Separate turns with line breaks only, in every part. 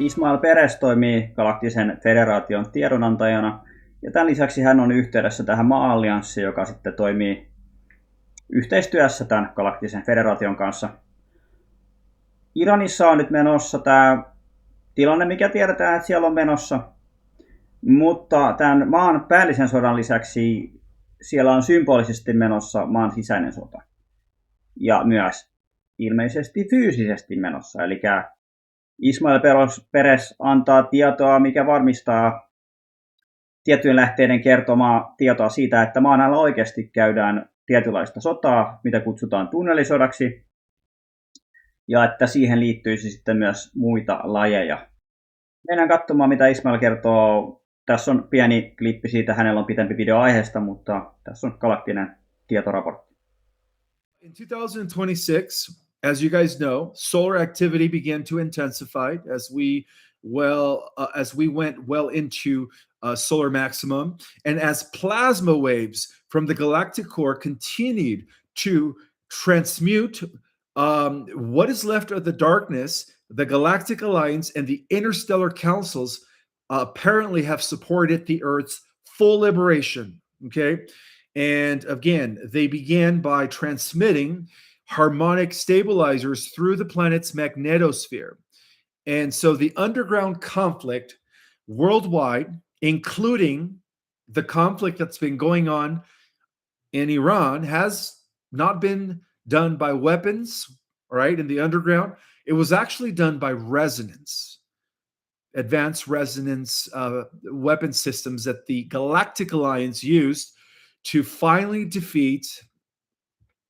Ismael Perez toimii Galaktisen federaation tiedonantajana, ja tämän lisäksi hän on yhteydessä tähän maa-allianssiin, joka sitten toimii yhteistyössä tämän Galaktisen federaation kanssa. Iranissa on nyt menossa tämä tilanne, mikä tiedetään, että siellä on menossa, mutta tämän maan päällisen sodan lisäksi siellä on symbolisesti menossa maan sisäinen sota. Ja myös ilmeisesti fyysisesti menossa. Eli Ismael Perez antaa tietoa, mikä varmistaa tiettyjen lähteiden kertomaa tietoa siitä, että maan alla oikeasti käydään tietynlaista sotaa, mitä kutsutaan tunnelisodaksi. Ja että siihen liittyisi sitten myös muita lajeja. Mennään katsomaan, mitä Ismael kertoo. Tässä on pieni klippi siitä, hänellä on pitempi video aiheesta, mutta tässä on Galaktinen tietoraportti.
In 2026, as you guys know, solar activity began to intensify as we went well into solar maximum, and as plasma waves from the galactic core continued to transmute what is left of the darkness. The Galactic Alliance and the interstellar councils apparently have supported the Earth's full liberation. Okay. And again, they began by transmitting harmonic stabilizers through the planet's magnetosphere. And so the underground conflict worldwide, including the conflict that's been going on in Iran, has not been done by weapons, right, in the underground. It was actually done by resonance, advanced resonance weapon systems that the Galactic Alliance used to finally defeat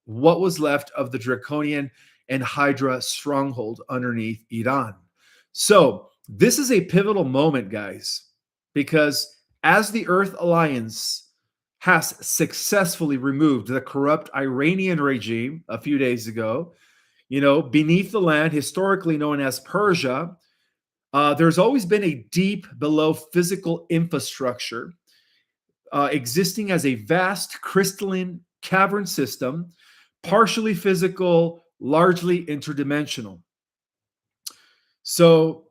what was left of the Draconian and Hydra stronghold underneath Iran. So this is a pivotal moment, guys, because as the Earth Alliance has successfully removed the corrupt Iranian regime a few days ago, beneath the land, historically known as Persia, there's always been a deep below physical infrastructure existing as a vast crystalline cavern system, partially physical, largely interdimensional. So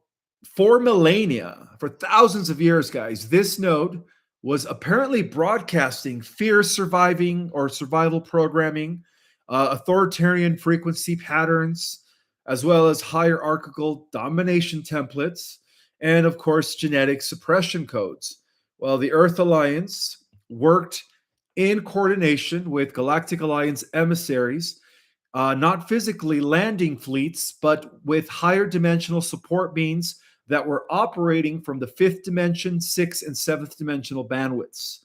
for millennia, for thousands of years, guys, this node was apparently broadcasting fear survival programming, authoritarian frequency patterns, as well as hierarchical domination templates, and of course, genetic suppression codes. Well, the Earth Alliance worked in coordination with Galactic Alliance emissaries, not physically landing fleets, but with higher dimensional support beams that were operating from the 5th dimension, 6th, and 7th dimensional bandwidths.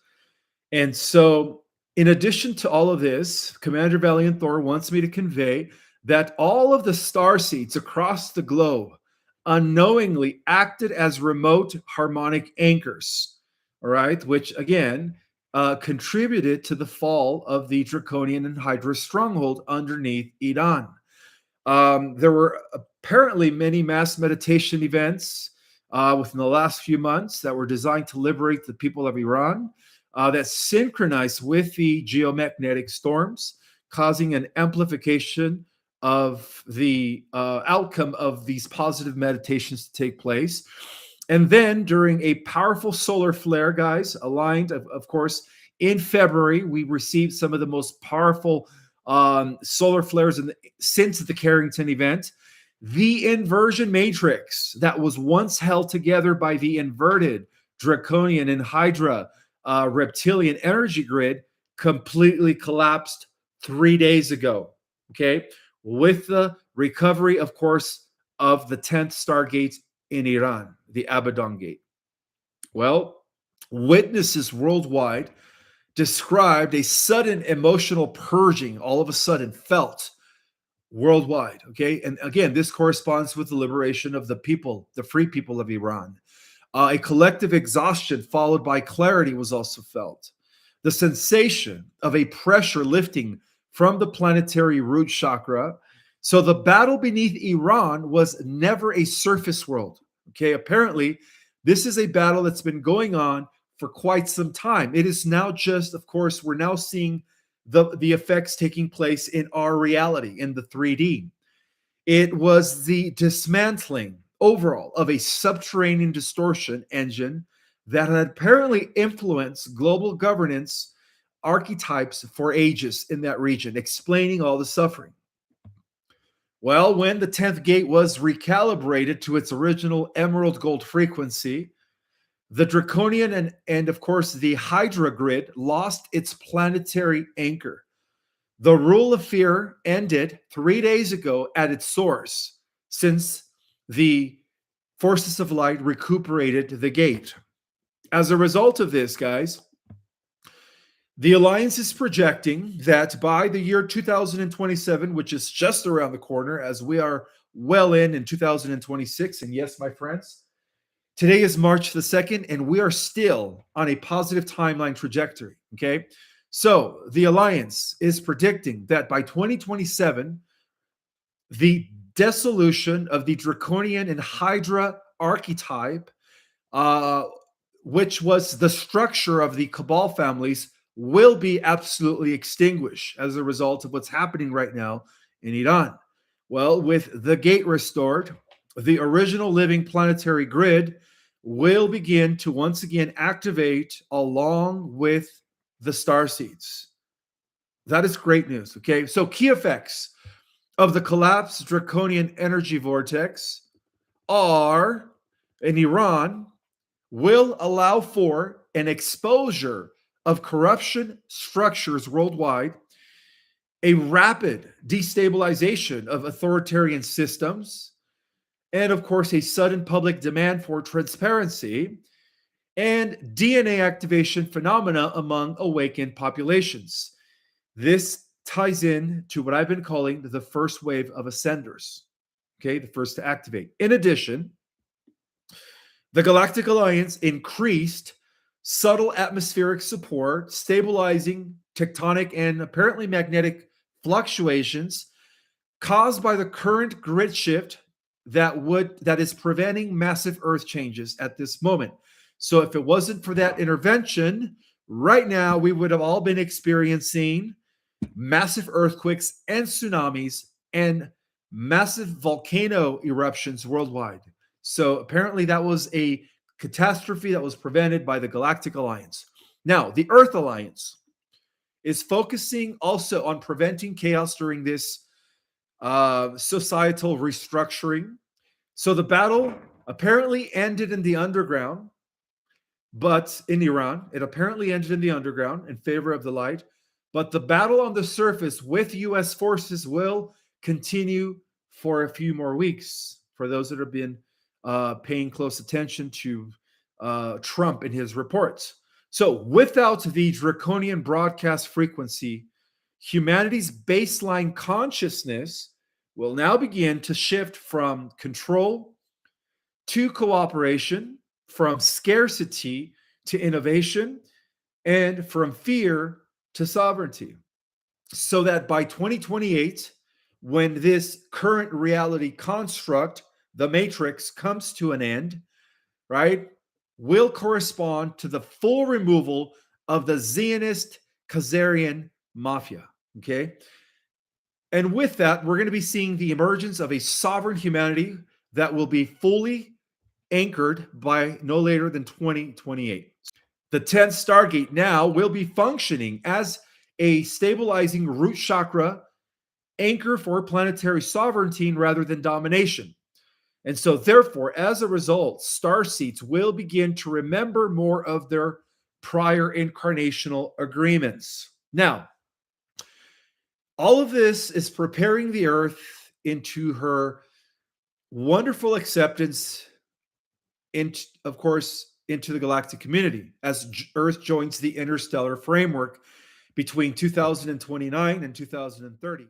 And so, in addition to all of this, Commander Valiant Thor wants me to convey that all of the starseeds across the globe unknowingly acted as remote harmonic anchors, all right, which again contributed to the fall of the Draconian and Hydra stronghold underneath Iran. There were apparently many mass meditation events within the last few months that were designed to liberate the people of Iran. That synchronized with the geomagnetic storms, causing an amplification of the outcome of these positive meditations to take place. And then during a powerful solar flare, guys, aligned, of course, in February, we received some of the most powerful solar flares since the Carrington event. The inversion matrix that was once held together by the inverted Draconian and Hydra reptilian energy grid completely collapsed 3 days ago, okay? With the recovery, of course, of the 10th Stargate in Iran, the Abaddon Gate. Well, witnesses worldwide described a sudden emotional purging, all of a sudden felt worldwide, okay? And again, this corresponds with the liberation of the people, the free people of Iran. A collective exhaustion followed by clarity was also felt. The sensation of a pressure lifting from the planetary root chakra. So the battle beneath Iran was never a surface world. Okay, apparently this is a battle that's been going on for quite some time. It is now just, of course, we're now seeing the effects taking place in our reality, in the 3D. It was the dismantling, overall of a subterranean distortion engine that had apparently influenced global governance archetypes for ages in that region, explaining all the suffering. Well, when the 10th gate was recalibrated to its original emerald gold frequency, the draconian and of course, the Hydra grid lost its planetary anchor. The rule of fear ended 3 days ago at its source, since the forces of light recuperated the gate. As a result of this, guys, the Alliance is projecting that by the year 2027, which is just around the corner, as we are well in 2026, and yes, my friends, today is March the 2nd, and we are still on a positive timeline trajectory, okay? So the Alliance is predicting that by 2027, the dissolution of the Draconian and Hydra archetype, which was the structure of the Cabal families, will be absolutely extinguished as a result of what's happening right now in Iran. Well, with the gate restored, the original living planetary grid will begin to once again activate along with the starseeds. That is great news, okay? So key effects of the collapsed draconian energy vortex are, in Iran, will allow for an exposure of corruption structures worldwide, a rapid destabilization of authoritarian systems, and of course, a sudden public demand for transparency and DNA activation phenomena among awakened populations. This ties in to what I've been calling the first wave of ascenders, okay, the first to activate. In addition, the Galactic Alliance increased subtle atmospheric support, stabilizing tectonic and apparently magnetic fluctuations caused by the current grid shift that is preventing massive earth changes at this moment. So if it wasn't for that intervention, right now we would have all been experiencing massive earthquakes and tsunamis and massive volcano eruptions worldwide. So apparently that was a catastrophe that was prevented by the Galactic Alliance. Now, the Earth Alliance is focusing also on preventing chaos during this societal restructuring. So the battle apparently ended in the underground, but in Iran, it apparently ended in the underground in favor of the light. But the battle on the surface with U.S. forces will continue for a few more weeks. For those that have been paying close attention to Trump and his reports. So without the draconian broadcast frequency, humanity's baseline consciousness will now begin to shift from control to cooperation, from scarcity to innovation, and from fear to sovereignty. So that by 2028, when this current reality construct, the matrix, comes to an end, right, will correspond to the full removal of the Zionist Khazarian mafia, okay? And with that, we're going to be seeing the emergence of a sovereign humanity that will be fully anchored by no later than 2028. The 10th Stargate now will be functioning as a stabilizing root chakra anchor for planetary sovereignty rather than domination. And so, therefore, as a result, starseeds will begin to remember more of their prior incarnational agreements. Now, all of this is preparing the Earth into her wonderful acceptance, of course, into the galactic community as Earth joins the interstellar framework between 2029 and 2030.